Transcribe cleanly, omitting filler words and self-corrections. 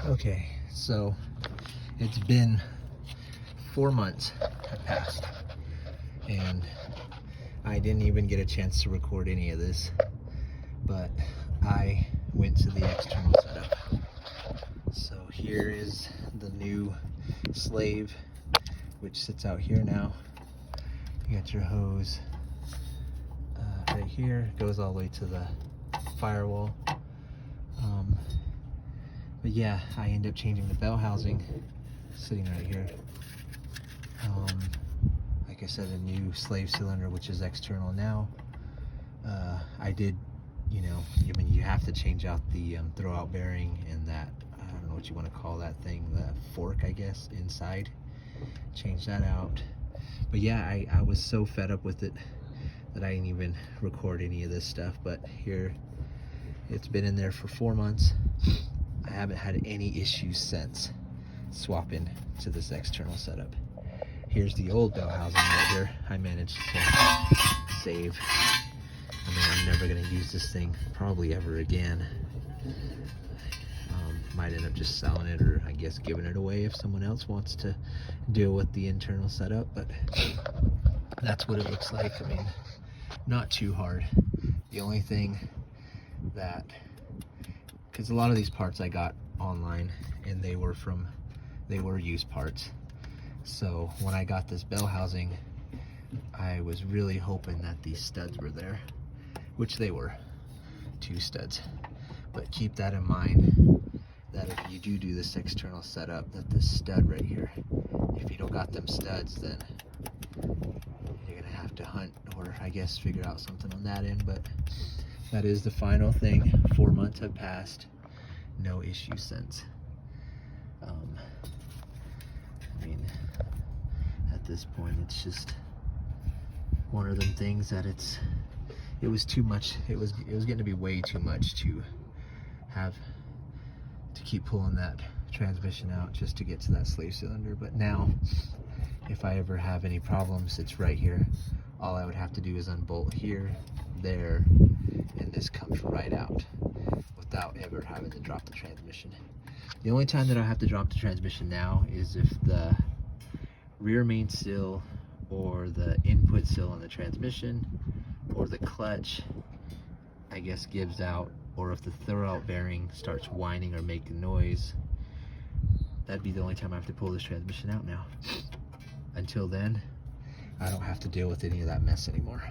Okay, so it's been 4 months have passed, and I didn't even get a chance to record any of this, but I went to the external setup. So here is the new slave, which sits out here now. You got your hose right here, goes all the way to the firewall. But yeah, I ended up changing the bell housing, sitting right here. Like I said, a new slave cylinder, which is external now. I did, you have to change out the throwout bearing and that, I don't know what you want to call that thing, the fork, I guess, inside. Change that out. But yeah, I was so fed up with it that I didn't even record any of this stuff. But here, it's been in there for 4 months. I haven't had any issues since swapping to this external setup. Here's the old bell housing right here. I managed to save. I mean, I'm never gonna use this thing probably ever again. Might end up just selling it, or I guess giving it away if someone else wants to deal with the internal setup, but that's what it looks like. I mean, not too hard. The only thing that, because a lot of these parts I got online and they were used parts. So when I got this bell housing, I was really hoping that these studs were there, which they were, 2 studs. But keep that in mind, that if you do this external setup, that this stud right here, if you don't got them studs, then you're gonna have to hunt, or I guess figure out something on that end. But that is the final thing. 4 months have passed, no issues since. I mean, at this point, it's just one of them things that it was too much. It was getting to be way too much to have to keep pulling that transmission out just to get to that slave cylinder. But now, if I ever have any problems, it's right here. All I would have to do is unbolt here, there, and this comes right out without ever having to drop the transmission. The only time that I have to drop the transmission now is if the rear main seal or the input seal on the transmission or the clutch, I guess, gives out, or if the throwout bearing starts whining or making noise. That'd be the only time I have to pull this transmission out now. Until then, I don't have to deal with any of that mess anymore.